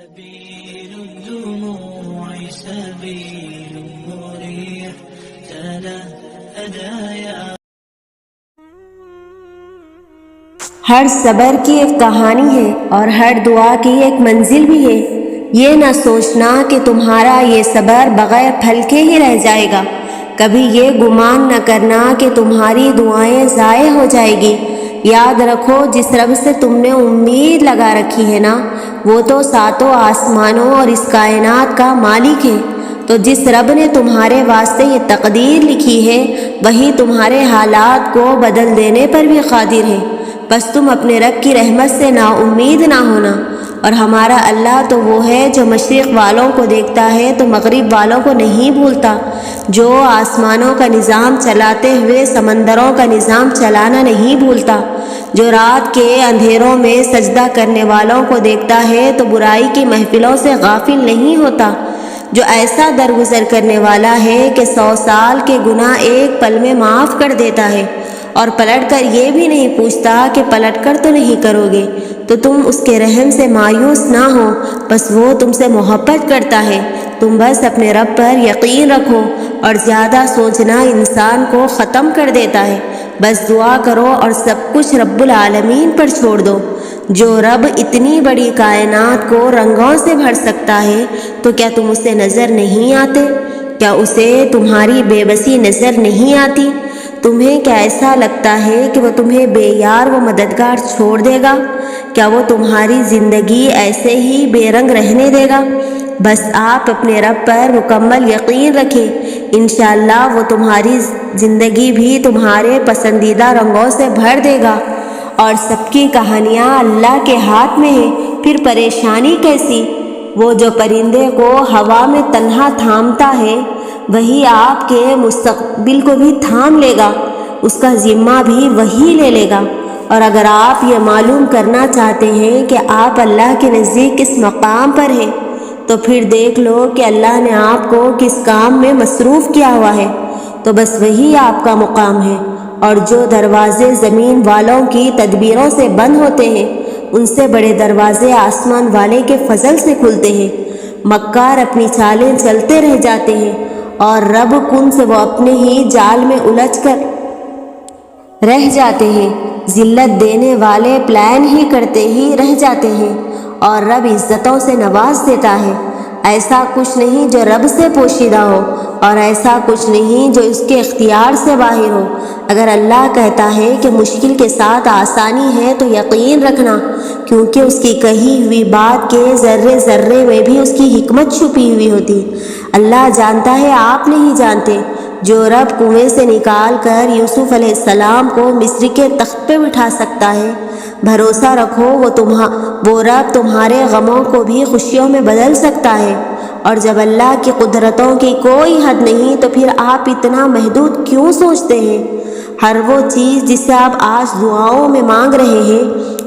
سبيل الدموع سبيل مريح تنهدى يا ہر صبر کی ایک کہانی ہے اور ہر دعا کی ایک منزل بھی ہے۔ یہ نہ سوچنا کہ تمہارا یہ صبر بغیر پھل کے ہی رہ جائے گا۔ کبھی یہ گمان نہ کرنا کہ تمہاری دعائیں ضائع ہو جائے گی۔ یاد رکھو، جس رب سے تم نے امید لگا رکھی ہے نا، وہ تو ساتوں آسمانوں اور اس کائنات کا مالک ہے۔ تو جس رب نے تمہارے واسطے یہ تقدیر لکھی ہے، وہی تمہارے حالات کو بدل دینے پر بھی قادر ہے۔ بس تم اپنے رب کی رحمت سے نا امید نہ ہونا۔ اور ہمارا اللہ تو وہ ہے جو مشرق والوں کو دیکھتا ہے تو مغرب والوں کو نہیں بھولتا، جو آسمانوں کا نظام چلاتے ہوئے سمندروں کا نظام چلانا نہیں بھولتا، جو رات کے اندھیروں میں سجدہ کرنے والوں کو دیکھتا ہے تو برائی کی محفلوں سے غافل نہیں ہوتا، جو ایسا درگزر کرنے والا ہے کہ 100 سال کے گناہ ایک پل میں معاف کر دیتا ہے، اور پلٹ کر یہ بھی نہیں پوچھتا کہ پلٹ کر تو نہیں کرو گے۔ تو تم اس کے رحم سے مایوس نہ ہو، بس وہ تم سے محبت کرتا ہے۔ تم بس اپنے رب پر یقین رکھو، اور زیادہ سوچنا انسان کو ختم کر دیتا ہے۔ بس دعا کرو اور سب کچھ رب العالمین پر چھوڑ دو۔ جو رب اتنی بڑی کائنات کو رنگوں سے بھر سکتا ہے، تو کیا تم اسے نظر نہیں آتے؟ کیا اسے تمہاری بے بسی نظر نہیں آتی؟ تمہیں کیا ایسا لگتا ہے کہ وہ تمہیں بے یار و مددگار چھوڑ دے گا؟ کیا وہ تمہاری زندگی ایسے ہی بے رنگ رہنے دے گا؟ بس آپ اپنے رب پر مکمل یقین رکھیں، انشاءاللہ وہ تمہاری زندگی بھی تمہارے پسندیدہ رنگوں سے بھر دے گا۔ اور سب کی کہانیاں اللہ کے ہاتھ میں ہیں، پھر پریشانی کیسی؟ وہ جو پرندے کو ہوا میں تنہا تھامتا ہے، وہی آپ کے مستقبل کو بھی تھام لے گا، اس کا ذمہ بھی وہی لے لے گا۔ اور اگر آپ یہ معلوم کرنا چاہتے ہیں کہ آپ اللہ کے نزدیک کس مقام پر ہیں، تو پھر دیکھ لو کہ اللہ نے آپ کو کس کام میں مصروف کیا ہوا ہے، تو بس وہی آپ کا مقام ہے۔ اور جو دروازے زمین والوں کی تدبیروں سے بند ہوتے ہیں، ان سے بڑے دروازے آسمان والے کے فضل سے کھلتے ہیں۔ مکار اپنی چالیں چلتے رہ جاتے ہیں، اور رب کن سے وہ اپنے ہی جال میں الجھ کر رہ جاتے ہیں۔ ذلت دینے والے پلان ہی کرتے ہی رہ جاتے ہیں، اور رب عزتوں سے نواز دیتا ہے۔ ایسا کچھ نہیں جو رب سے پوشیدہ ہو، اور ایسا کچھ نہیں جو اس کے اختیار سے باہر ہو۔ اگر اللہ کہتا ہے کہ مشکل کے ساتھ آسانی ہے تو یقین رکھنا، کیونکہ اس کی کہی ہوئی بات کے ذرے ذرے میں بھی اس کی حکمت چھپی ہوئی ہوتی۔ اللہ جانتا ہے، آپ نہیں جانتے۔ جو رب کنویں سے نکال کر یوسف علیہ السلام کو مصر کے تخت پہ بٹھا سکتا ہے، بھروسہ رکھو وہ رب تمہارے غموں کو بھی خوشیوں میں بدل سکتا ہے۔ اور جب اللہ کی قدرتوں کی کوئی حد نہیں، تو پھر آپ اتنا محدود کیوں سوچتے ہیں؟ ہر وہ چیز جسے آپ آج دعاؤں میں مانگ رہے ہیں،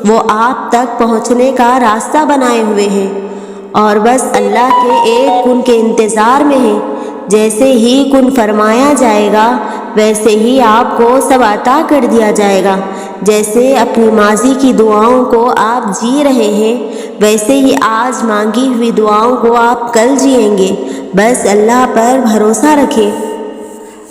وہ آپ تک پہنچنے کا راستہ بنائے ہوئے ہیں، اور بس اللہ کے ایک کن کے انتظار میں ہیں۔ جیسے ہی کن فرمایا جائے گا، ویسے ہی آپ کو سب عطا کر دیا جائے گا۔ جیسے اپنی ماضی کی دعاؤں کو آپ جی رہے ہیں، ویسے ہی آج مانگی ہوئی دعاؤں کو آپ کل جئیں گے۔ بس اللہ پر بھروسہ رکھیں،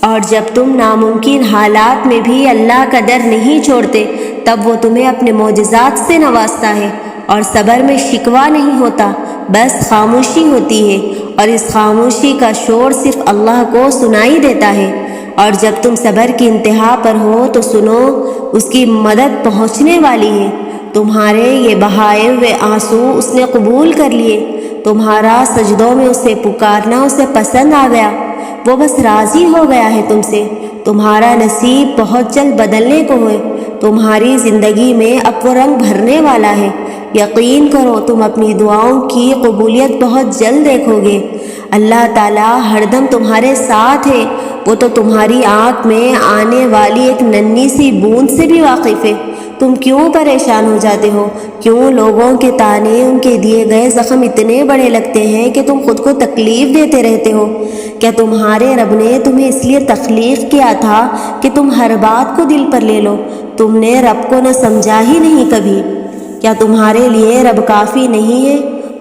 اور جب تم ناممکن حالات میں بھی اللہ کا ڈر نہیں چھوڑتے، تب وہ تمہیں اپنے معجزات سے نوازتا ہے، اور صبر میں شکوہ نہیں ہوتا، بس خاموشی ہوتی ہے، اور اس خاموشی کا شور صرف اللہ کو سنائی دیتا ہے۔ اور جب تم صبر کی انتہا پر ہو تو سنو، اس کی مدد پہنچنے والی ہے۔ تمہارے یہ بہائے ہوئے آنسو اس نے قبول کر لیے، تمہارا سجدوں میں اسے پکارنا اسے پسند آ گیا، وہ بس راضی ہو گیا ہے تم سے۔ تمہارا نصیب بہت جلد بدلنے کو ہے، تمہاری زندگی میں اب وہ رنگ بھرنے والا ہے۔ یقین کرو، تم اپنی دعاؤں کی قبولیت بہت جلد دیکھو گے۔ اللہ تعالیٰ ہر دم تمہارے ساتھ ہے، وہ تو تمہاری آنکھ میں آنے والی ایک ننھی سی بوند سے بھی واقف ہے۔ تم کیوں پریشان ہو جاتے ہو؟ کیوں لوگوں کے طعنے، ان کے دیے گئے زخم اتنے بڑے لگتے ہیں کہ تم خود کو تکلیف دیتے رہتے ہو؟ کیا تمہارے رب نے تمہیں اس لیے تخلیق کیا تھا کہ تم ہر بات کو دل پر لے لو؟ تم نے رب کو نہ سمجھا ہی نہیں کبھی۔ کیا تمہارے لیے رب کافی نہیں ہے؟